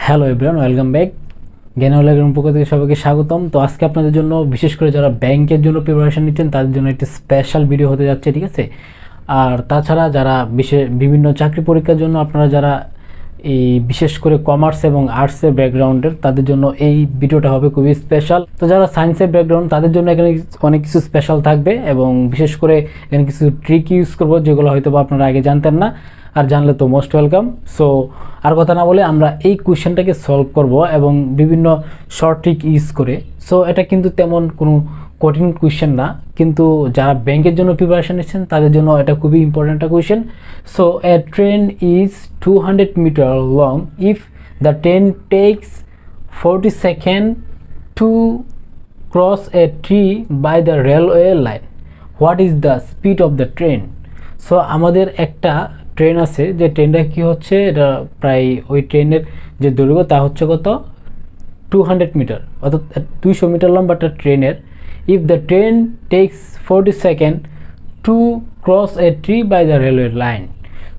Hello everyone, welcome back. জ্ঞানের পক্ষ থেকে সবাইকে স্বাগতম। তো আজকে আপনাদের জন্য, বিশেষ করে যারা ব্যাংকের জন্য প্রিপারেশন নিচ্ছেন তাদের জন্য একটি স্পেশাল ভিডিও হতে যাচ্ছে, ঠিক আছে। আর তাছাড়া যারা বিভিন্ন চাকরি পরীক্ষার জন্য আপনারা যারা এই বিশেষ করে কমার্স এবং আর্টসের ব্যাকগ্রাউন্ডের, তাদের জন্য এই ভিডিওটা হবে খুবই স্পেশাল। তো যারা সায়েন্সের ব্যাকগ্রাউন্ড তাদের জন্য এখানে অনেক কিছু স্পেশাল থাকবে, এবং বিশেষ করে এখানে কিছু ট্রিক ইউজ করবো যেগুলো হয়তো বা আপনারা আগে জানতেন না, আর জানলে তো মোস্ট ওয়েলকাম। সো আর কথা না বলে আমরা এই কোয়েশ্চেনটাকে সলভ করব এবং বিভিন্ন শর্ট ট্রিক ইউজ করে। সো এটা কিন্তু তেমন কোনো কঠিন কোয়েশ্চেন না, কিন্তু যারা ব্যাংকের জন্য প্রিপারেশন নিচ্ছেন তাদের জন্য এটা খুবই ইম্পর্টেন্ট একটা question. So a train is 200 metre long if the train takes 40 second to cross a tree by the railway line, what is the speed of the train. So আমাদের একটা ট্রেন আছে, যে ট্রেনটা কি হচ্ছে, এটা প্রায় ওই ট্রেনের যে দৈর্ঘ্য তা হচ্ছে কত 200 মিটার, অর্থাৎ 200 মিটার লম্বা একটা ট্রেনের। If the train takes 40 second to cross a tree by the railway line.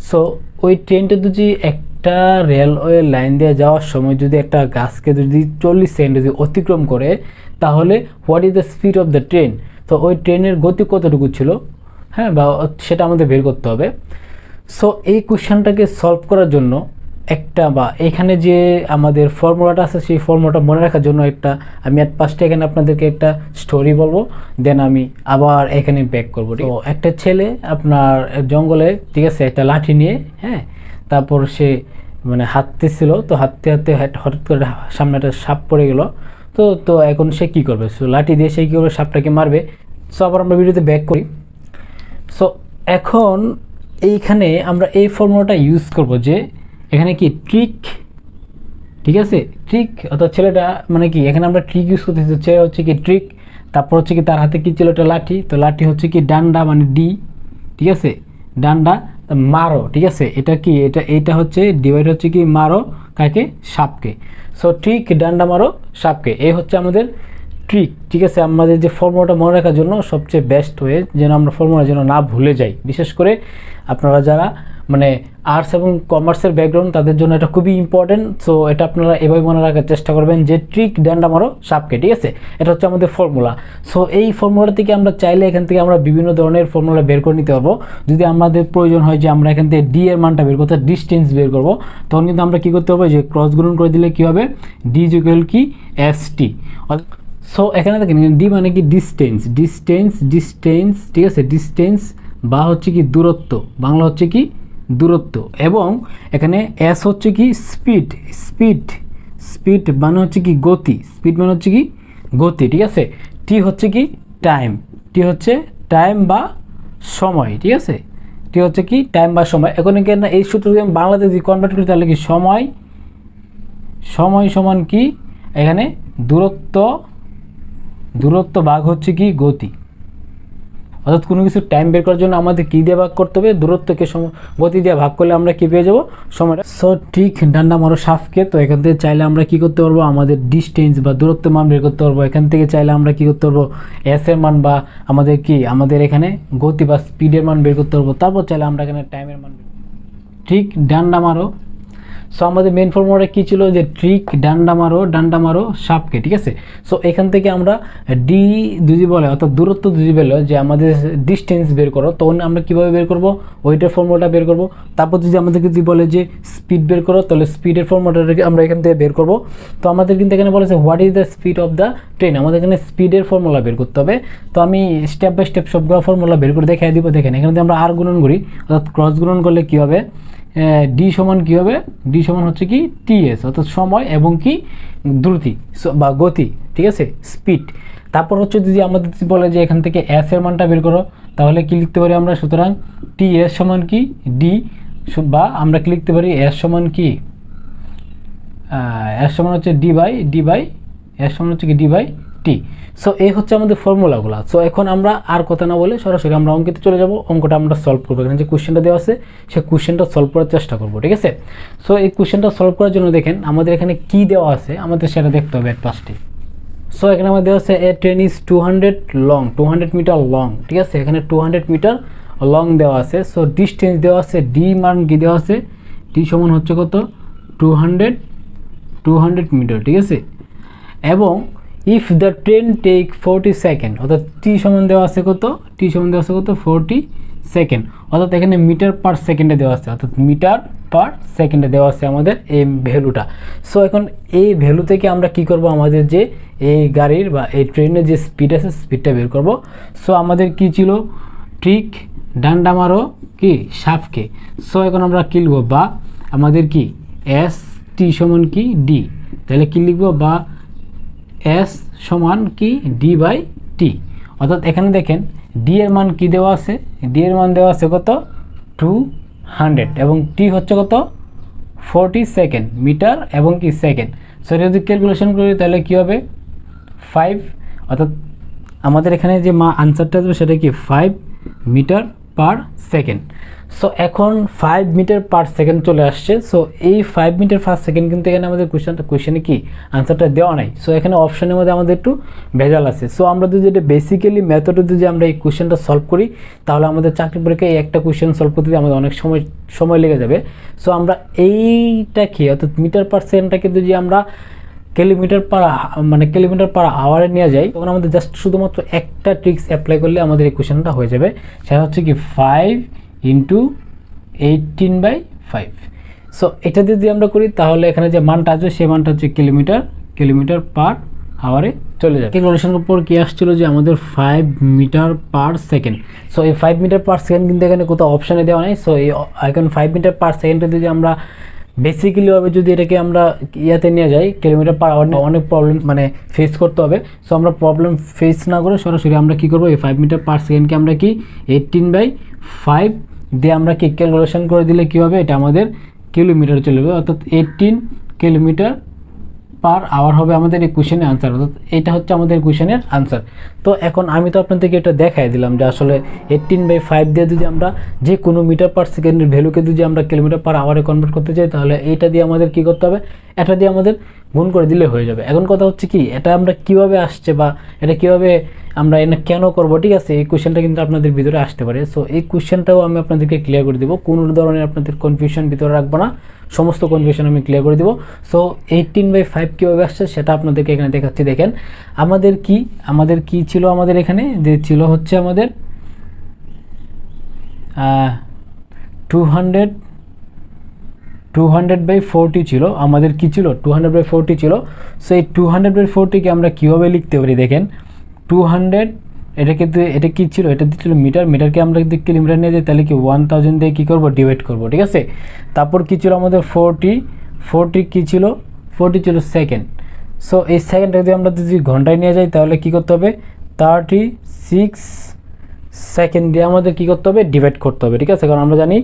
So ওই ট্রেনটা যদি একটা রেলওয়ে লাইন দিয়ে যাওয়ার সময় যদি একটা গাছকে যদি 40 সেকেন্ড যদি অতিক্রম করে, তাহলে what is the speed of the train. তো ওই ট্রেনের গতি কতটুকু ছিল, হ্যাঁ, বা সেটা আমাদের বের করতে হবে। সো এই কোয়েশ্চেনটাকে সলভ করার জন্য একটা, বা এখানে যে আমাদের ফর্মুলাটা আছে সেই ফর্মুলাটা মনে রাখার জন্য একটা আমি এট ফার্স্টে এখানে আপনাদেরকে একটা স্টোরি বলবো, দেন আমি আবার এখানে ব্যাক করবো। তো একটা ছেলে আপনার জঙ্গলে, ঠিক আছে, একটা লাঠি নিয়ে, হ্যাঁ, তারপর সে মানে হাঁটতেছিল, তো হাঁটতে হাঁটতে হঠাৎ করে সামনে একটা সাপ পড়ে গেল। তো তো এখন সে কী করবে, সো লাঠি দিয়ে সে কী করবে, সাপটাকে মারবে। সো আবার আমরা ভিডিওতে ব্যাক করি। সো এখন এইখানে আমরা এই ফর্মুলাটা ইউজ করব, যে এখানে কি ট্রিক, ঠিক আছে, ট্রিক, অর্থাৎ ছেলেটা মানে কি এখানে আমরা ট্রিক ইউজ করতেছি। ছেলে হচ্ছে কি ট্রিক, তারপর হচ্ছে কি তার হাতে কি ছিল, একটা লাঠি, তো লাঠি হচ্ছে কি ডান্ডা মানে ডি, ঠিক আছে, ডান্ডা মারো, ঠিক আছে, এটা কি এইটা হচ্ছে ডিভাইড হচ্ছে কি মারো কাকে, সাপকে। সো ট্রিক ডান্ডা মারো সাপকে, এই হচ্ছে আমাদের ট্রিক, ঠিক আছে। আমাদের যে ফর্মুলাটা মনে রাখার জন্য সবচেয়ে বেস্ট ওয়ে, যেন আমরা ফর্মুলা যেন না ভুলে যাই, বিশেষ করে আপনারা যারা মানে আর্টস এবং কমার্সের ব্যাকগ্রাউন্ড তাদের জন্য এটা খুবই ইম্পর্টেন্ট। সো এটা আপনারা এভাবে মনে রাখার চেষ্টা করবেন, যে ট্রিক ডান্ডা মারো সাপকে, ঠিক আছে, এটা হচ্ছে আমাদের ফর্মুলা। সো এই ফর্মুলা থেকে আমরা চাইলে এখান থেকে আমরা বিভিন্ন ধরনের ফর্মুলা বের করে নিতে পারবো। যদি আমাদের প্রয়োজন হয় যে আমরা এখান থেকে ডি এর মানটা বের করতে, ডিস্টেন্স বের করবো, তখন কিন্তু আমরা কী করতে হবে, যে ক্রস গুণন করে দিলে কী হবে, ডি ইজ ইকুয়াল কি এস টি। সো এখানে দেখেন ডি মানে কি ডিস্টেন্স, ডিস্টেন্স ডিস্টেন্স, ঠিক আছে, ডিস্টেন্স বা হচ্ছে কি দূরত্ব, বাংলা হচ্ছে কি দূরত্ব, এবং এখানে এস হচ্ছে কি স্পিড, স্পিড স্পিড মানে হচ্ছে কি গতি, স্পিড মানে হচ্ছে কি গতি, ঠিক আছে। টি হচ্ছে কি টাইম, টি হচ্ছে টাইম বা সময়, ঠিক আছে, টি হচ্ছে কি টাইম বা সময়। এখন এখানে এই সূত্র যদি আমি বাংলাতে যদি কনভার্ট করি তাহলে কি সময়, সময় সমান কি এখানে দূরত্ব, দূরত্ব ভাগ হচ্ছে কি গতি, অর্থাৎ কোনো কিছু টাইম বের করার জন্য আমাদের কী দিয়ে ভাগ করতে হবে, দূরত্বকে গতি দিয়ে ভাগ করলে আমরা কী পেয়ে যাবো, সময়টা। সো ঠিক ডান্ডা মারো সাপকে, তো এখান থেকে চাইলে আমরা কী করতে পারবো, আমাদের ডিস্টেন্স বা দূরত্ব মান বের করতে পারবো। এখান থেকে চাইলে আমরা কী করতে পারবো, এস এর মান বা আমাদের এখানে গতি বা স্পিডের মান বের করতে পারবো। তারপর চাইলে আমরা এখানে টাইমের মান, ঠিক ডান্ডা মারো। সো আমাদের মেন ফর্মুলাটা কী ছিল, যে ট্রিক ডান্ডা মারো সাপকে, ঠিক আছে। সো এখান থেকে আমরা ডি যদি বলে, অর্থাৎ দূরত্ব যদি বলে যে আমাদের ডিস্টেন্স বের করো, তখন আমরা কীভাবে বের করবো, ওইটার ফর্মুলাটা বের করবো। তারপর যদি আমাদেরকে যদি বলে যে স্পিড বের করো, তাহলে স্পিডের ফর্মুলাটাকে আমরা এখান থেকে বের করবো। তো আমাদের কিন্তু এখানে বলেছে what is the speed of the train, আমাদের এখানে স্পিডের ফর্মুলা বের করতে হবে। তো আমি স্টেপ বাই স্টেপ সবগুলো ফর্মুলা বের করে দেখাই দিব। দেখেন এখানে যদি আমরা আর গুণন করি, অর্থাৎ ক্রস গুণন করলে কী হবে, ডি সমান কী হবে, ডি সমান হচ্ছে কি টিএস, অর্থাৎ সময় এবং কি দ্রুতি বা গতি, ঠিক আছে, স্পিড। তারপর হচ্ছে যদি আমাদের বলে যে এখান থেকে এস এর মানটা বের করো, তাহলে কি লিখতে পারি আমরা, সুতরাং টিএস সমান কি ডি, বা আমরা কি লিখতে পারি, এস সমান কি এস সমান হচ্ছে ডি বাই এস সমান হচ্ছে কি ডি বাই টি। সো এই হচ্ছে আমাদের ফর্মুলাগুলো। সো এখন আমরা আর কথা না বলে সরাসরি আমরা অঙ্কেতে চলে যাব, অঙ্কটা আমরা সলভ করবো। এখানে যে কোশ্চেনটা দেওয়া আছে সেই কোশ্চেনটা সলভ করার চেষ্টা করবো, ঠিক আছে। সো এই কোশ্চেনটা সলভ করার জন্য দেখেন আমাদের এখানে কি দেওয়া আছে, আমাদের সেটা দেখতে হবে এট ফার্স্টে। সো এখানে আমাদের দেওয়া আছে এ ট্রেন ইজ 200 মিটার লং, ঠিক আছে, এখানে 200 মিটার লং দেওয়া আছে। সো ডিস্টেন্স দেওয়া আছে, ডি মান কি দেওয়া আছে, ডি সমান হচ্ছে কত 200 200 মিটার, ঠিক আছে। এবং if the train take 40 second, অর্থাৎ টি সমান দেওয়া আছে কত, টি সমান দেওয়া আছে কত 40 সেকেন্ড, অর্থাৎ এখানে মিটার পার সেকেন্ডে দেওয়া আছে, অর্থাৎ মিটার পার সেকেন্ডে দেওয়া আছে আমাদের এই ভ্যালুটা। সো এখন এই ভ্যালু থেকে আমরা কি করব, আমাদের যে এই গাড়ির বা এই ট্রেনের যে স্পিড আছে স্পিডটা বের করব। সো আমাদের কি ছিল, ট্রিক ডান্ডা মারো কি সাপকে। সো এখন আমরা কি লিখব, বা আমাদের কি এস টি সমান কি ডি, তাহলে কি লিখব, বা এস সমান কি ডি বাই টি, অর্থাৎ এখানে দেখেন ডি এর মান কি দেওয়া আছে, ডি এর মান দেওয়া আছে কত 200 এবং টি হচ্ছে কত 40 সেকেন্ড, মিটার এবং কি সেকেন্ড। সো এটা যদি ক্যালকুলেশন করি তাহলে কি হবে 5, অর্থাৎ আমাদের এখানে যে আনসারটা আসবে সেটা কি 5 মিটার পার সেকেন্ড। সো এখন 5 মিটার পার সেকেন্ড চলে আসছে। সো এই 5 মিটার পার সেকেন্ড কিন্তু এখানে আমাদের কোয়েশ্চেনে কি আনসারটা দেওয়া নাই। সো এখানে অপশনের মধ্যে আমাদের একটু ভেজাল আছে। সো আমরা যদি এটা বেসিক্যালি মেথডে যদি আমরা এই কোয়েশ্চেনটা সলভ করি তাহলে আমাদের চাকরি পরীক্ষায় এই একটা কোয়েশ্চেন সলভ করতে আমাদের অনেক সময় লেগে যাবে। সো আমরা এইটা কি, অর্থাৎ মিটার পার সেকেন্ডটাকে যদি আমরা কিলোমিটার পার আওয়ারে নিয়ে যাই, তখন আমাদের জাস্ট শুধুমাত্র একটা ট্রিক্স অ্যাপ্লাই করলে আমাদের এই কোয়েশ্চেনটা হয়ে যাবে। সেটা হচ্ছে কি 5 ইন্টু 18/5। সো এটা যদি আমরা করি তাহলে এখানে যে মানটা আছে সেই মানটা হচ্ছে কিলোমিটার পার আওয়ারে চলে যাবে। ক্যালকুলেশনের উপর কি আসছিল যে আমাদের 5 মিটার পার সেকেন্ড। সো এই 5 মিটার পার সেকেন্ড কিন্তু এখানে কোথাও অপশানে দেওয়া নেই। সো এই এখন 5 মিটার পার সেকেন্ডে যদি আমরা বেসিক্যালি ভাবে যদি এটাকে আমরা ইয়াতে নিয়ে যাই কিলোমিটার পার আওয়ার, অনেক প্রবলেম ফেস করতে হবে। সো আমরা প্রবলেম ফেস না করে সরাসরি আমরা কি করব, এই 5 মিটার পার সেকেন্ডকে আমরা কি 18/5 দিয়ে আমরা কি ক্যালকুলেশন করে দিলে কি হবে, এটা আমাদের কিলোমিটার চলে যাবে, অর্থাৎ 18 কিলোমিটার পার আওয়ার হবে আমাদের এই কোয়েশ্চেনের আনসার, অর্থাৎ এটা হচ্ছে আমাদের কোয়েশ্চেনের আনসার। তো এখন আমি তো আপনাদেরকে এটা দেখাই দিলাম যে আসলে 18/5 দিয়ে যদি আমরা যে কোনো মিটার পার সেকেন্ডের ভ্যালুকে যদি আমরা কিলোমিটার পার আওয়ারে কনভার্ট করতে চাই তাহলে এইটা দিয়ে আমাদের কি করতে হবে, এটা দিয়ে আমাদের গুণ করে দিলে হয়ে যাবে। এখন কথা হচ্ছে কি, এটা আমরা কিভাবে আসছে বা এটা কিভাবে আমরা এটা কেন করব, ঠিক আছে, এই কোয়েশ্চেনটা কিন্তু আপনাদের ভিতরে আসতে পারে। সো এই কোয়েশ্চেনটাও আমি আপনাদেরকে ক্লিয়ার করে দেবো, কোনো ধরনের আপনাদের কনফিউশন ভিতরে রাখবো না, সমস্ত কনফিউশন আমি ক্লিয়ার করে দেবো। সো 18/5 কীভাবে আসছে সেটা আপনাদেরকে এখানে দেখাচ্ছি। দেখেন আমাদের কি ছিল, আমাদের এখানে যে ছিল হচ্ছে আমাদের 200/40 ছিল, আমাদের কি ছিল 200/40 ছিল। সো এই 200/40কে আমরা কীভাবে লিখতে পারি, দেখেন 200 এটা কি ছিল, এটা ছিল মিটারকে আমরা যদি কিলোমিটার নিয়ে যাই তাহলে কি 1000 দিয়ে কী করবো, ডিভাইড করবো, ঠিক আছে। তারপর কি ছিল আমাদের 40 কি ছিল, 40 ছিল সেকেন্ড। সো এই সেকেন্ডটা যদি ঘন্টায় নিয়ে যাই তাহলে কি করতে হবে, 36 সেকেন্ড দিয়ে আমাদের কি করতে হবে, ডিভাইড করতে হবে, ঠিক আছে। কারণ আমরা জানি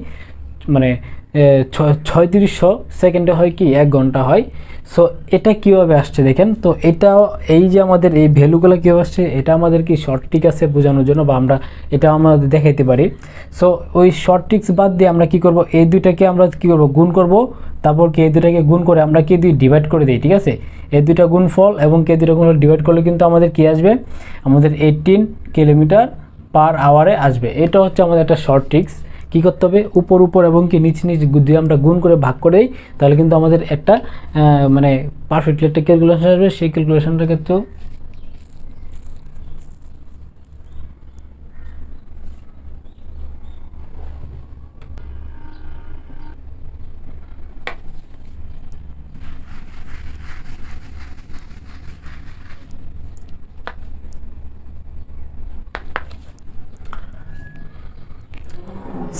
3600 সেকেন্ডে হয় কি 1 ঘন্টা হয়। সো এটা কীভাবে আসছে দেখেন, তো এই যে আমাদের এই ভ্যালুগুলো কীভাবে আসছে, এটা আমাদের কি শর্ট ট্রিক আছে বোঝানোর জন্য, বা আমরা এটা আমাদের দেখাইতে পারি। সো ওই শর্ট ট্রিক্স বাদ দিয়ে আমরা কি করব, এই দুইটাকে আমরা কি করব, গুণ করব, তারপর কি এই দুটাকে গুণ করে আমরা কি ডিভাইড করে দিই, ঠিক আছে। এই দুইটা গুণফল এবং এই দুইটা গুণফল ডিভাইড করলে কিন্তু আমাদের কি আসবে, আমাদের 18 কিলোমিটার পার আওয়ারে আসবে। এটা হচ্ছে আমাদের একটা শর্ট ট্রিক্স। কী করতে হবে, উপর এবং কি নিচ যদি আমরা গুণ করে ভাগ করে দিই তাহলে কিন্তু আমাদের একটা পারফেক্টলি একটা ক্যালকুলেশন আসবে। সেই ক্যালকুলেশনটা কিন্তু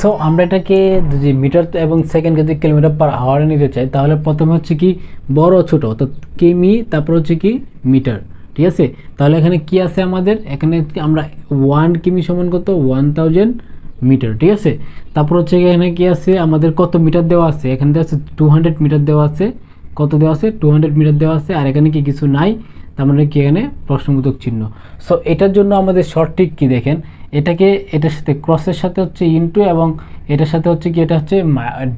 সো আমরা এটাকে যদি মিটার এবং সেকেন্ড যদি কিলোমিটার পার আওয়ারে নিতে চাই তাহলে প্রথমে হচ্ছে কি বড় ছোট, অর্থাৎ কিমি, তারপর হচ্ছে কি মিটার, ঠিক আছে। তাহলে এখানে কি আছে আমাদের, এখানে আমরা 1 কিমি সমান কত 1000 মিটার, ঠিক আছে। তারপর হচ্ছে এখানে কি আছে আমাদের কত মিটার দেওয়া আছে, এখানে দেওয়া আছে 200 মিটার দেওয়া আছে, কত দেওয়া আছে 200 মিটার দেওয়া আছে, আর এখানে কি কিছু নাই, তার মানে কি এখানে প্রশ্নবোধক চিহ্ন। সো এটার জন্য আমাদের শর্ট ট্রিক কি দেখেন, এটার সাথে ক্রসের সাথে হচ্ছে ইনটু এবং এটার সাথে হচ্ছে কি এটা হচ্ছে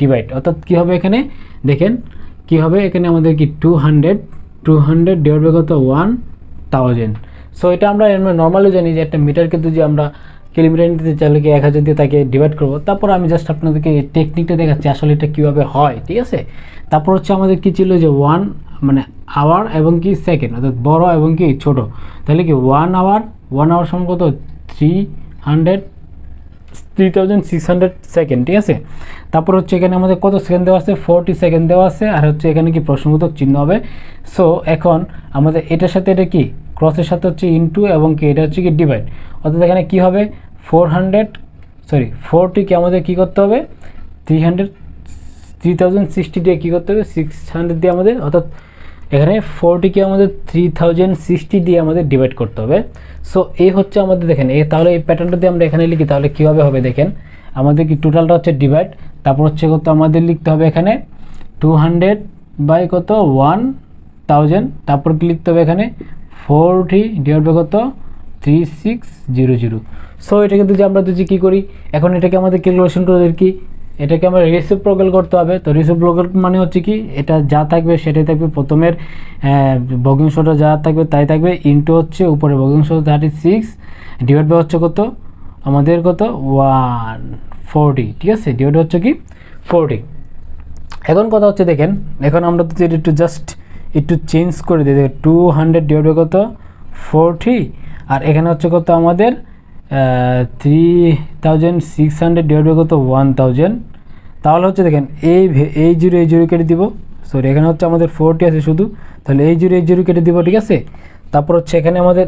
ডিভাইড, অর্থাৎ কী হবে এখানে দেখেন কি হবে, এখানে আমাদের কি 200 ডিভাইড বাই কত 1000। সো এটা আমরা নর্মালি জানি যে একটা মিটারকে যদি আমরা কিলোমিটার নিতে চাইলে কি 1000 দিয়ে তাকে ডিভাইড করবো। তারপর আমি জাস্ট আপনাদেরকে টেকনিকটা দেখাচ্ছি আসলে এটা কীভাবে হয়, ঠিক আছে। তারপর হচ্ছে আমাদের কি ছিল যে মানে আওয়ার এবং কি সেকেন্ড, অর্থাৎ বড় এবং কি ছোট। তাহলে কি 1 আওয়ার সমান কত 3600 সেকেন্ড, ঠিক আছে। তারপর হচ্ছে এখানে আমাদের কত সেকেন্ড দেওয়া আছে, 40 সেকেন্ড দেওয়া আছে, আর হচ্ছে এখানে কি প্রশ্নবোধক চিহ্ন হবে। সো এখন আমাদের এটার সাথে এটা কি ক্রসের সাথে হচ্ছে ইনটু এবং কি এটা হচ্ছে কি ডিভাইড, অর্থাৎ এখানে কি হবে 40 কে আমাদের কি করতে হবে 3060 দিয়ে কী করতে হবে 600 দিয়ে আমাদের, অর্থাৎ এখানে 40 কে আমাদের 3060 দিয়ে আমাদের ডিভাইড করতে হবে। সো এই হচ্ছে আমাদের দেখেন তাহলে এই প্যাটার্নটা দিয়ে আমরা এখানে লিখি তাহলে কীভাবে হবে দেখেন, আমাদের কি টোটালটা হচ্ছে ডিভাইড, তারপর হচ্ছে কত আমাদের লিখতে হবে এখানে 200 বাই কত 1000, তারপর কি লিখতে হবে এখানে 40 ডিভাইড বাই কত 3600। সো এটাকে যদি আমরা যদি কী করি এখন এটাকে আমাদের ক্যালকুলেশন করে কি এটাকে আমরা রেসিপ্রোকাল করতে হবে। তো রেসিপ্রোকাল মানে হচ্ছে কি এটা যা থাকবে সেটাই থাকবে, প্রথমের ভগ্নাংশটা যা থাকবে তাই থাকবে, ইনটু হচ্ছে উপরে ভগ্নাংশ 36 ডিভাইড বাই হচ্ছে কত আমাদের কত 140, ঠিক আছে, ডিভাইড হচ্ছে কি 40। এখন কথা হচ্ছে দেখেন এখন আমরা যদি একটু জাস্ট একটু চেঞ্জ করে দিই 200 ডিভাইড বাই কত 40, আর এখানে হচ্ছে কত আমাদের 3600 ডিভাইড বাই কত 1000, তাহলে হচ্ছে দেখেন এই জিরো কেটে দিব, সরি এখানে হচ্ছে আমাদের 40 আছে শুধু, তাহলে এই জিরো কেটে দিব, ঠিক আছে। তারপর হচ্ছে এখানে আমাদের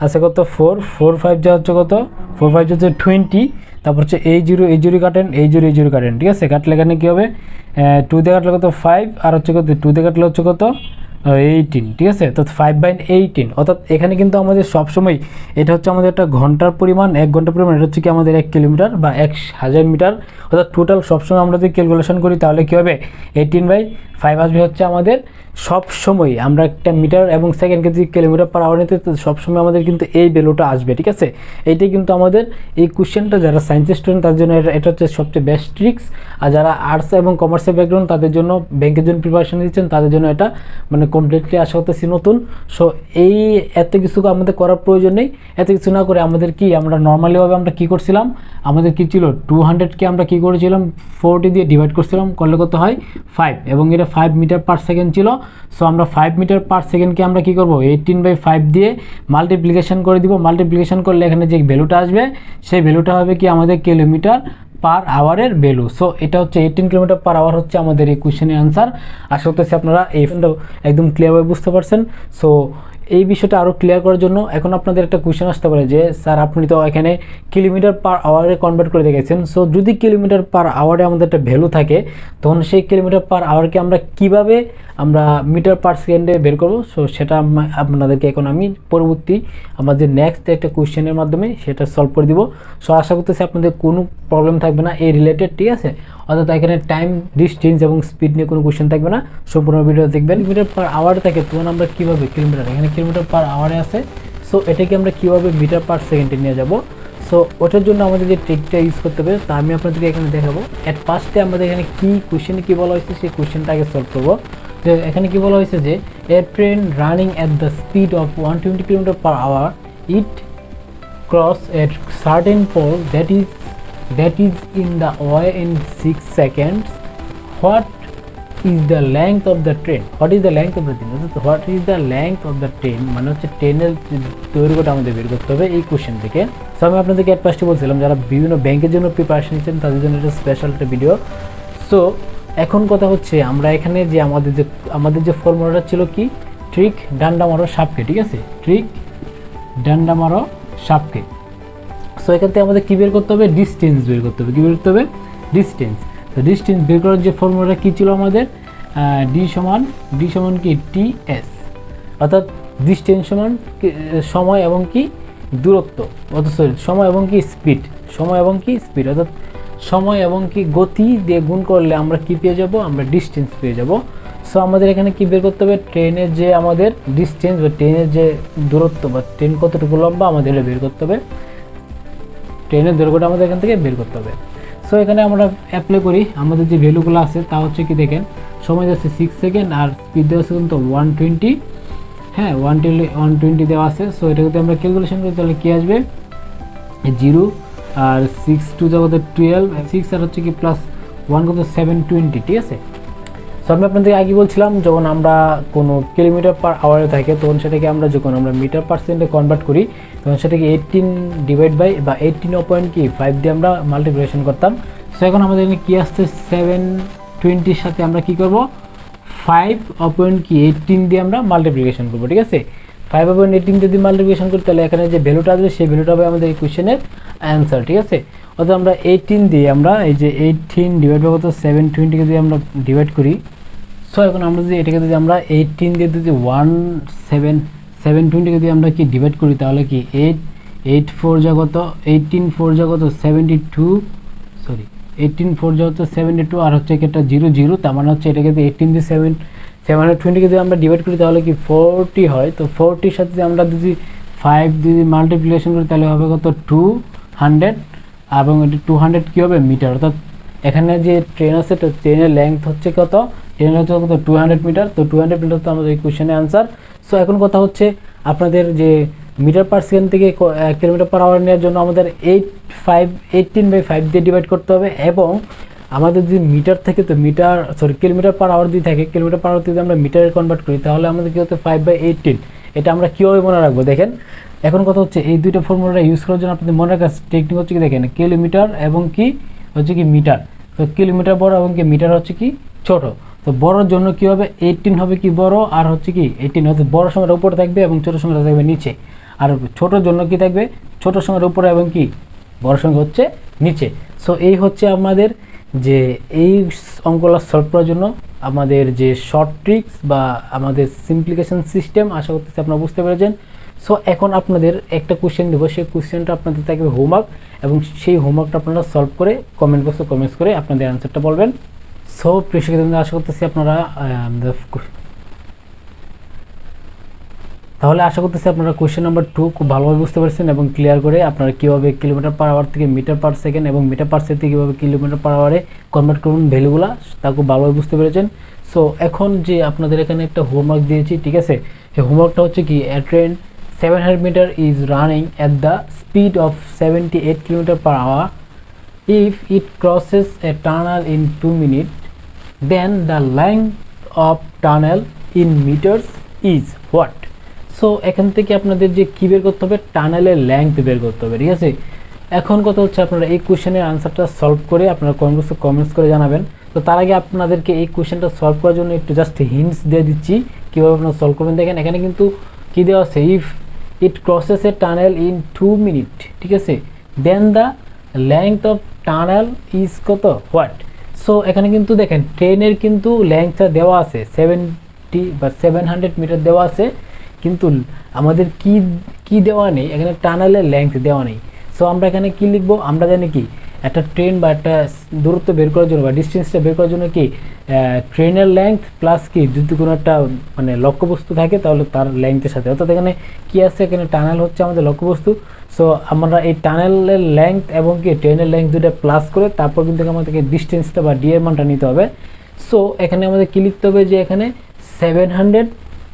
আছে কত 4 যা হচ্ছে কত 4 হচ্ছে 20, তারপর হচ্ছে এই জিরো কাটেন এই জিরো কাটেন, ঠিক আছে, কাটলে এখানে কী হবে 2 দিয়ে কাটলে কত 5, আর হচ্ছে কত 2 দিয়ে কাটলে হচ্ছে কত 18, ঠিক আছে। তো 5/18, অর্থাৎ এখানে কিন্তু আমাদের সবসময় এটা হচ্ছে আমাদের একটা ঘন্টার পরিমাণ, 1 ঘন্টার পরিমাণ, এটা হচ্ছে কি আমাদের 1 কিলোমিটার বা 1000 মিটার, অর্থাৎ টোটাল সবসময় আমরা যদি ক্যালকুলেশন করি তাহলে কী হবে 18/5 আসবে হচ্ছে আমাদের সবসময়। আমরা একটা মিটার এবং সেকেন্ডকে যদি কিলোমিটার পার আওয়ার নিতে তো সবসময় আমাদের কিন্তু এই ভ্যালুটা আসবে, ঠিক আছে। এইটাই কিন্তু আমাদের এই কোশ্চেনটা যারা সায়েন্সের স্টুডেন্ট তাদের জন্য এটা হচ্ছে সবচেয়ে বেস্ট ট্রিক্স, আর যারা আর্টস এবং কমার্সের ব্যাকগ্রাউন্ড তাদের জন্য ব্যাংকের জন্য প্রিপারেশন দিচ্ছেন তাদের জন্য এটা মানে কমপ্লিটলি আশা করতেছি নতুন। সো এই এত কিছু আমাদের করার প্রয়োজন নেই, এত কিছু না করে আমাদের কি আমরা নর্মালিভাবে আমরা কী করছিলাম, আমাদের কি ছিল 200কে আমরা কী করেছিলাম 40 দিয়ে ডিভাইড করছিলাম, করলে কত হয় 5, এবং এটা 5 মিটার পার সেকেন্ড ছিল। সো আমরা 5 মিটার পার সেকেন্ডকে আমরা কী করবো 18/5 দিয়ে মাল্টিপ্লিকেশন করে দিব, মাল্টিপ্লিকেশন করলে এখানে যে ভ্যালুটা আসবে সেই ভ্যালুটা হবে কি আমাদের কিলোমিটার পার আওয়ারের ভ্যালু। সো এটা হচ্ছে 18 কিলোমিটার পার আওয়ার হচ্ছে আমাদের এই কোয়েশ্চেনের অ্যান্সার। আশা করতেছি আপনারা এই একদম ক্লিয়ারভাবে বুঝতে পারছেন। সো এই বিষয়টা আরও ক্লিয়ার করার জন্য এখন আপনাদের একটা কোয়েশ্চেন আসতে পারে যে স্যার আপনি তো এখানে কিলোমিটার পার আওয়ারে কনভার্ট করে দেখেছেন, সো যদি কিলোমিটার পার আওয়ারে আমাদের একটা ভ্যালু থাকে তখন সেই কিলোমিটার পার আওয়ারকে আমরা কিভাবে আমরা মিটার পার সেকেন্ডে বের করব। সো সেটা আপনাদেরকে এখন আমি পরবর্তী আমাদের নেক্সট একটা কোয়েশ্চেনের মাধ্যমে সেটা সলভ করে দিব। সো আশা করতেছি আপনাদের কোনো প্রবলেম থাকবে না এই রিলেটেড, ঠিক আছে। অর্থাৎ এখানে টাইম, ডিস্টেন্স এবং স্পিড নিয়ে কোনো কোয়েশ্চেন থাকবে না, সম্পূর্ণ ভিডিও দেখবেন। মিটার পার আওয়ারে থাকে তখন আমরা কীভাবে কিলোমিটার, এখানে কিলোমিটার পার আওয়ারে আছে, সো এটাকে আমরা কীভাবে মিটার পার সেকেন্ডে নিয়ে যাব। সো ওটার জন্য আমাদের যে ট্রিকটা ইউজ করতে হবে তা আমি আপনাদেরকে এখানে দেখাবো। অ্যাট ফার্স্টে আমাদের এখানে কী কোয়েশ্চেনে কী বলা হয়েছে সেই কোয়েশ্চেনটা আগে সলভ করবো। তো এখানে কী বলা হয়েছে যে a train running at the speed of 120 kilometre per hour it cross at certain pole that is in the way in 6 seconds. What is the length of the train? What is the length of the train? What is the length of the train মানে হচ্ছে ট্রেনের দৈর্ঘ্যটা আমাদের বের করতে হবে এই question থেকে। So আমি আপনাদেরকে এক পাশে বলছিলাম যারা বিভিন্ন ব্যাংকের জন্য প্রিপারেশন নিচ্ছেন তাদের জন্য একটা স্পেশাল একটা ভিডিও। সো এখন কথা হচ্ছে আমরা এখানে যে আমাদের যে ফর্মুলাটা ছিল কি ট্রিক ডান্ডা মারো সাপকে, ঠিক আছে, ট্রিক ডান্ডা মারো সাপকে। সো এখান থেকে আমাদের কী বের করতে হবে ডিস্টেন্স বের করতে হবে, কী বের করতে হবে ডিস্টেন্স। তো ডিস্টেন্স বের করার যে ফর্মুলাটা কী ছিল আমাদের ডি সমান কি টিএস, অর্থাৎ ডিস্টেন্স সমান সময় এবং কি দূরত্ব, অর্থাৎ সময় এবং কি স্পিড, অর্থাৎ সময় এবং কি গতি দিয়ে গুণ করলে আমরা কি পেয়ে যাব, আমরা ডিস্টেন্স পেয়ে যাব। সো আমাদের এখানে কি বের করতে হবে ট্রেনের যে আমাদের ডিস্টেন্স বা ট্রেনের যে দূরত্ব বা ট্রেন কতটুকু লম্বা আমাদের বের করতে হবে, ট্রেনের দৈর্ঘ্যটা আমাদের এখান থেকে বের করতে হবে। সো এখানে আমরা অ্যাপ্লাই করি আমাদের যে ভ্যালুগুলো আছে তা হচ্ছে কি দেখেন সময় যাচ্ছে 6 সেকেন্ড আর স্পিড দেওয়া আছে কিন্তু 120, হ্যাঁ 120 দেওয়া আছে। সো এটা যদি আমরা ক্যালকুলেশন করি তাহলে কী আসবে 0 আর 6 2 জগতে 12, 6 আর হচ্ছে কি প্লাস 1 কত 720, ঠিক আছে। সো আমি আপনাদের আগে বলছিলাম যখন আমরা কোনো কিলোমিটার পার আওয়ারে থাকে তখন সেটাকে আমরা যখন আমরা মিটার পার্সেন্টে কনভার্ট করি তখন সেটাকে 18 ডিভাইড বাই বা 18.5 দিয়ে আমরা মাল্টিপ্লিকেশন করতাম। সো এখন আমাদের এখানে কী আসছে 720 সাথে আমরা কি করব 5.18 দিয়ে আমরা মাল্টিপ্লিকেশন করবো, ঠিক আছে। 5.18 যদি মাল্টিপ্লিকেশন করি তাহলে এখানে যে ভ্যালুটা আসবে সেই ভ্যালুটা হবে আমাদের এই কোয়েশ্চেনের অ্যান্সার, ঠিক আছে। অর্থাৎ আমরা 18 দিয়ে আমরা এই যে 18 ডিভাইড বাই কত 720কে যদি আমরা ডিভাইড করি, সো এখন আমরা যদি এটাকে যদি আমরা 18 দিয়ে যদি 720কে যদি আমরা কি ডিভাইড করি তাহলে কি 8 4 যা কত 18 4 যা কত 72, সরি 18 4 যা কত 72 আর হচ্ছে একটা 0 0, তার মানে হচ্ছে এটাকে যদি 18 দিয়ে 720কে যদি আমরা ডিভাইড করি তাহলে কি 40 হয়। তো 40 সাথে যদি আমরা যদি 5 যদি মাল্টিপ্লিকেশন করি তাহলে হবে কত 200, এবং এটা 200 কী হবে মিটার। অর্থাৎ এখানে যে ট্রেন আছে তো ট্রেনের লেংথ হচ্ছে কত, ট্রেনের হচ্ছে কত 200 মিটার। তো 200 মিটার তো আমাদের এই কোয়েশ্চেনের অ্যান্সার। সো এখন কথা হচ্ছে আপনাদের যে মিটার পার সেকেন্ড থেকে কিলোমিটার পার আওয়ার নেওয়ার জন্য আমাদের 18/5 দিয়ে ডিভাইড করতে হবে, এবং আমাদের যদি মিটার থেকে তো কিলোমিটার পার আওয়ার দিয়ে থাকে, কিলোমিটার পার আওয়ার যদি আমরা মিটারে কনভার্ট করি তাহলে আমাদের কী হচ্ছে 5/18। এটা আমরা কীভাবে মনে রাখবো দেখেন। এখন কথা হচ্ছে এই দুইটা ফর্মুলাটা ইউজ করার জন্য আপনাদের মনে রাখার টেকনিক হচ্ছে কি দেখেন, কিলোমিটার এবং কি হচ্ছে কি মিটার। তো কিলোমিটার বড় এবং কি মিটার হচ্ছে কি ছোট। তো বড়োর জন্য কি হবে 18 হবে কি বড়, আর হচ্ছে কি 18 হচ্ছে বড় সংখ্যার উপরে থাকবে এবং ছোট সংখ্যাটা থাকবে নিচে, আর ছোটোর জন্য কি থাকবে ছোট সংখ্যার উপরে এবং কি বড় সংখ্যা হচ্ছে নিচে। সো এই হচ্ছে আমাদের যে এই অঙ্কগুলো সলভ করার জন্য আমাদের যে শর্ট ট্রিক্স বা আমাদের সিম্পলিফিকেশন সিস্টেম, আশা করতেছি আপনারা বুঝতে পেরেছেন। সো এখন আপনাদের একটা কোশ্চেন দেবো, সেই কোশ্চেনটা আপনাদের থাকবে হোমওয়ার্ক, এবং সেই হোমওয়ার্কটা আপনারা সলভ করে কমেন্টস করে আপনাদের অ্যান্সারটা বলবেন। সো প্রিয় শিক্ষার্থীরা, আশা করতেছি আপনারা তাহলে আশা করতেছি আপনারা কোয়েশ্চেন নাম্বার 2 খুব ভালোভাবে বুঝতে পারছেন এবং ক্লিয়ার করে আপনারা কীভাবে কিলোমিটার পার আওয়ার থেকে মিটার পার সেকেন্ড এবং মিটার পার সেকেন্ড থেকে কীভাবে কিলোমিটার পার আওয়ারে কনভার্ট করুন ভ্যালুগুলো, তা খুব ভালোভাবে বুঝতে পেরেছেন। সো এখন যে আপনাদের এখানে একটা হোমওয়ার্ক দিয়েছি, ঠিক আছে, এই হোমওয়ার্কটা হচ্ছে কি a train 700 meter is running at the speed of 78 km per hour. If it crosses a tunnel in 2 minutes, then the length of tunnel in meters is what? So এখান থেকে আপনাদের যে কী বের করতে হবে, টানেলের লেংথ বের করতে হবে, ঠিক আছে। এখন কথা হচ্ছে আপনারা এই কোয়েশ্চেনের আনসারটা সলভ করে আপনারা কমেন্টস করে জানাবেন। তো তার আগে আপনাদেরকে এই কোয়েশ্চেনটা সলভ করার জন্য একটু জাস্ট হিন্টস দিয়ে দিচ্ছি কীভাবে আপনারা সলভ করবেন। দেখেন এখানে কিন্তু কী দেওয়া আছে, if it crosses a tunnel in 2 minute, ঠিক আছে, then the length of tunnel is কত হোয়াট। সো এখানে কিন্তু দেখেন ট্রেনের কিন্তু লেংথটা দেওয়া আছে 70 বা 700 মিটার দেওয়া আছে, কিন্তু আমাদের কি দেওয়া নেই, এখানে টানেলের লেংথ দেওয়া নেই। সো আমরা এখানে কি লিখবো, আমরা জানি কি একটা ট্রেন বা একটা দূরত্ব বের করার জন্য বা ডিস্টেন্সটা বের করার জন্য কি ট্রেনের লেংথ প্লাস কি যদি কোনো একটা মানে লক্ষ্যবস্তু থাকে তাহলে তার লেংথের সাথে, অর্থাৎ এখানে কি আছে, এখানে টানেল হচ্ছে আমাদের লক্ষ্যবস্তু। সো আমরা এই টানেলের লেংথ এবং কি ট্রেনের লেংথ দুটো প্লাস করে তারপর কিন্তু আমাদেরকে ডিস্টেন্সটা বা ডি এর মানটা নিতে হবে। সো এখানে আমাদের কি লিখতে হবে যে এখানে 700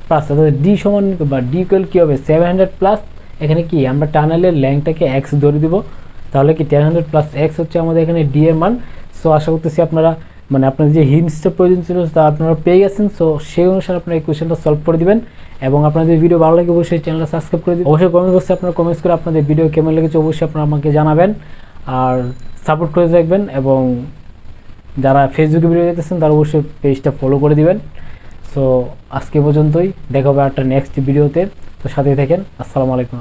প্লাস, অর্থাৎ ডি সমান বা ডি ইকুয়াল কী হবে 700 প্লাস এখানে কি আমরা টানেলের লেংথটাকে এক্স ধরে দিব, তাহলে কি 1000 প্লাস এক্স হচ্ছে আমাদের এখানে ডি এর মান। সো আশা করতেছি আপনারা মানে আপনাদের যে হিন্টসটা প্রয়োজন ছিল তা আপনারা পেয়ে গেছেন। সো সেই অনুসারে আপনারা এই কোয়েশ্চেনটা সলভ করে দিবেন, এবং আপনাদের ভিডিও ভালো লাগে অবশ্যই চ্যানেলটা সাবস্ক্রাইব করে দিবেন। অবশ্যই কমেন্ট বক্সে আপনারা কমেন্টস করে আপনাদের ভিডিও কেমন লেগেছে অবশ্যই আপনারা আমাকে জানাবেন, আর সাপোর্ট করে থাকবেন, এবং যারা ফেসবুকে ভিডিও দেখতেছেন তারা অবশ্যই পেজটা ফলো করে দিবেন। সো আজকে পর্যন্তই, দেখা হবে একটা নেক্সট ভিডিওতে। তো সাথেই থাকেন। আসসালামু আলাইকুম।